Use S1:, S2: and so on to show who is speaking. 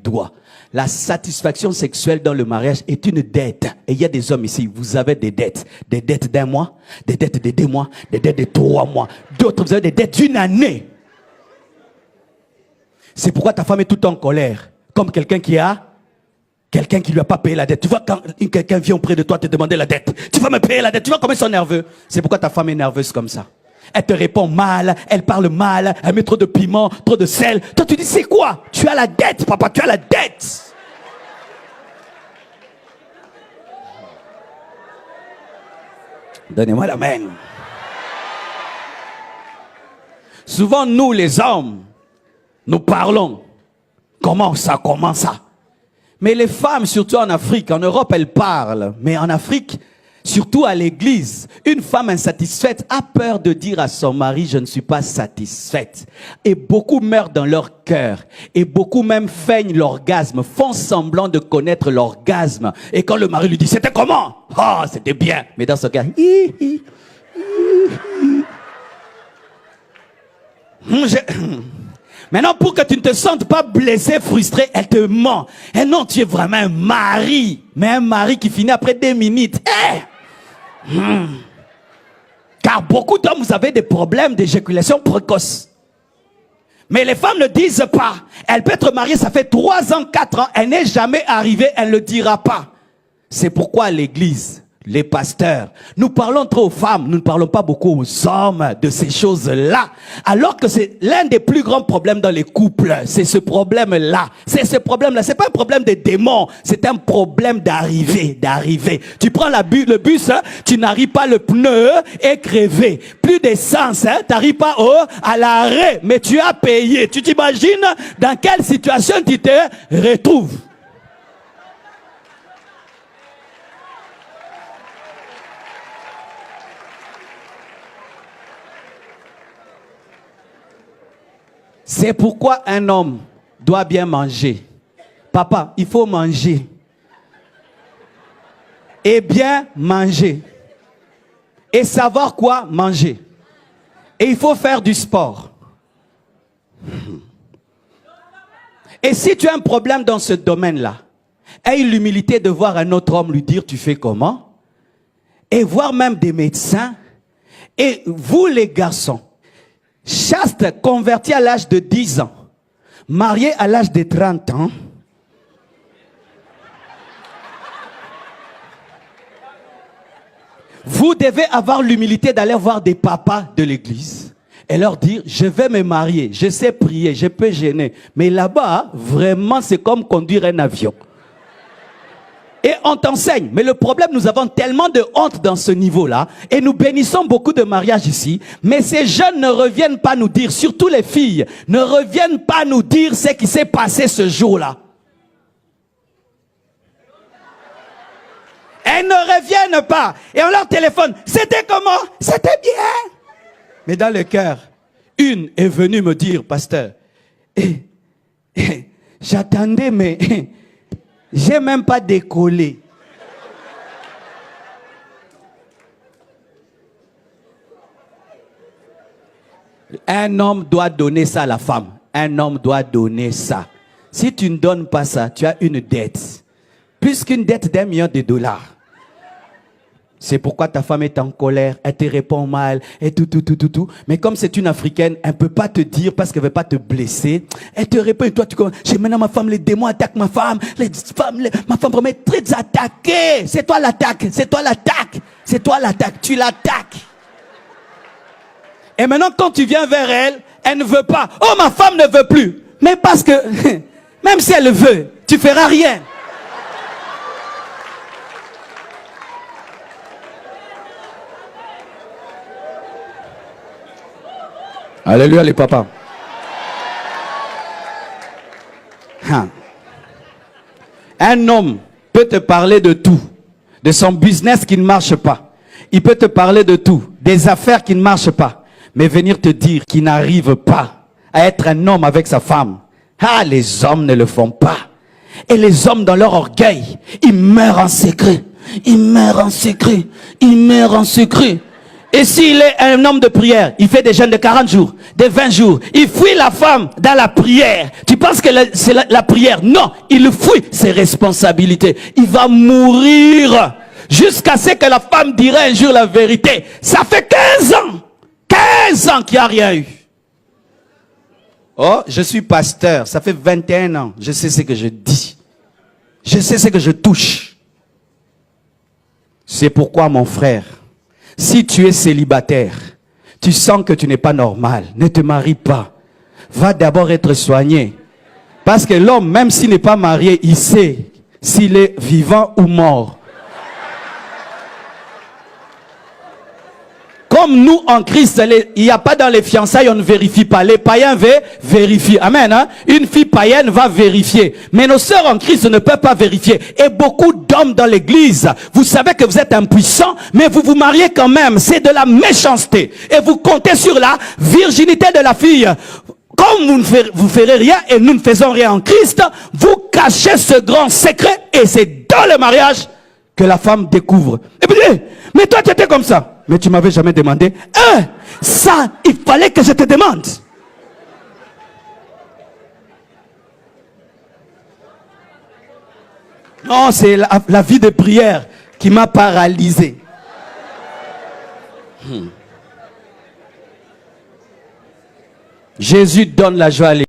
S1: doigts. La satisfaction sexuelle dans le mariage est une dette. Et il y a des hommes ici, vous avez des dettes. Des dettes d'1 mois, des dettes de 2 mois, des dettes de 3 mois. D'autres, vous avez des dettes d'1 année. C'est pourquoi ta femme est tout le temps en colère. Comme quelqu'un qui lui a pas payé la dette. Tu vois, quand quelqu'un vient auprès de toi te demander la dette, tu vas me payer la dette. Tu vois comment ils sont nerveux. C'est pourquoi ta femme est nerveuse comme ça. Elle te répond mal, elle parle mal, elle met trop de piment, trop de sel. Toi, tu dis, c'est quoi? Tu as la dette, papa, tu as la dette. Donnez-moi la main. Souvent, nous, les hommes, nous parlons. Comment ça? Mais les femmes, surtout en Afrique, en Europe, elles parlent. Mais en Afrique, surtout à l'église, une femme insatisfaite a peur de dire à son mari, je ne suis pas satisfaite. Et beaucoup meurent dans leur cœur. Et beaucoup même feignent l'orgasme, font semblant de connaître l'orgasme. Et quand le mari lui dit, c'était comment? Ah, c'était bien. Mais dans ce cas, Maintenant, pour que tu ne te sentes pas blessé, frustré, elle te ment. Et non, tu es vraiment un mari. Mais un mari qui finit après 2 minutes. Car beaucoup d'hommes, vous avez des problèmes d'éjaculation précoce. Mais les femmes ne disent pas. Elle peut être mariée, ça fait 3 ans, 4 ans. Elle n'est jamais arrivée, elle ne le dira pas. C'est pourquoi l'église, les pasteurs, nous parlons trop aux femmes, nous ne parlons pas beaucoup aux hommes de ces choses-là. Alors que c'est l'un des plus grands problèmes dans les couples. C'est ce problème-là. C'est ce problème-là. C'est pas un problème de démons. C'est un problème d'arrivée. Tu prends le bus, hein, tu n'arrives pas, le pneu est crevé. Plus d'essence, hein, tu n'arrives pas à l'arrêt, mais tu as payé. Tu t'imagines dans quelle situation tu te retrouves? C'est pourquoi un homme doit bien manger. Papa, il faut manger. Et bien manger. Et savoir quoi manger. Et il faut faire du sport. Et si tu as un problème dans ce domaine-là, aie l'humilité de voir un autre homme lui dire, tu fais comment? Et voir même des médecins. Et vous les garçons, chaste, converti à l'âge de 10 ans, marié à l'âge de 30 ans, vous devez avoir l'humilité d'aller voir des papas de l'église et leur dire, je vais me marier, je sais prier, je peux gêner, mais là-bas, vraiment, c'est comme conduire un avion. Et on t'enseigne. Mais le problème, nous avons tellement de honte dans ce niveau-là. Et nous bénissons beaucoup de mariages ici. Mais ces jeunes ne reviennent pas nous dire, surtout les filles, ne reviennent pas nous dire ce qui s'est passé ce jour-là. Elles ne reviennent pas. Et on leur téléphone. C'était comment? C'était bien. Mais dans le cœur, une est venue me dire, pasteur, j'attendais, mais j'ai même pas décollé. Un homme doit donner ça à la femme. Un homme doit donner ça. Si tu ne donnes pas ça, tu as une dette. Plus qu'une dette d'1 million de dollars. C'est pourquoi ta femme est en colère, elle te répond mal, et tout. Mais comme c'est une Africaine, elle ne peut pas te dire parce qu'elle ne veut pas te blesser. Elle te répond et toi tu commences, j'ai maintenant ma femme, les démons attaquent ma femme. Ma femme vraiment est très attaquée. C'est toi l'attaque, tu l'attaques. Et maintenant quand tu viens vers elle, elle ne veut pas. Oh, ma femme ne veut plus. Mais parce que, même si elle veut, tu ne feras rien. Alléluia les papas. Un homme peut te parler de tout. De son business qui ne marche pas. Il peut te parler de tout. Des affaires qui ne marchent pas. Mais venir te dire qu'il n'arrive pas à être un homme avec sa femme. Ah, les hommes ne le font pas. Et les hommes dans leur orgueil, ils meurent en secret. Et s'il est un homme de prière, il fait des jeûnes de 40 jours, de 20 jours. Il fuit la femme dans la prière. Tu penses que c'est la prière? Non, il fuit ses responsabilités. Il va mourir jusqu'à ce que la femme dira un jour la vérité. Ça fait 15 ans qu'il n'y a rien eu. Oh, je suis pasteur, ça fait 21 ans. Je sais ce que je dis. Je sais ce que je touche. C'est pourquoi, mon frère, si tu es célibataire, tu sens que tu n'es pas normal, ne te marie pas. Va d'abord être soigné. Parce que l'homme, même s'il n'est pas marié, il sait s'il est vivant ou mort. Comme nous, en Christ, il n'y a pas dans les fiançailles, on ne vérifie pas. Les païens vérifient. Amen. Hein? Une fille païenne va vérifier. Mais nos sœurs en Christ ne peuvent pas vérifier. Et beaucoup d'hommes dans l'église, vous savez que vous êtes impuissants, mais vous vous mariez quand même. C'est de la méchanceté. Et vous comptez sur la virginité de la fille. Comme vous ne ferez rien et nous ne faisons rien en Christ, vous cachez ce grand secret et c'est dans le mariage que la femme découvre. Et puis, mais toi tu étais comme ça. Mais tu m'avais jamais demandé. Ça, il fallait que je te demande. Non, c'est la vie de prière qui m'a paralysé. Jésus donne la joie à l'église.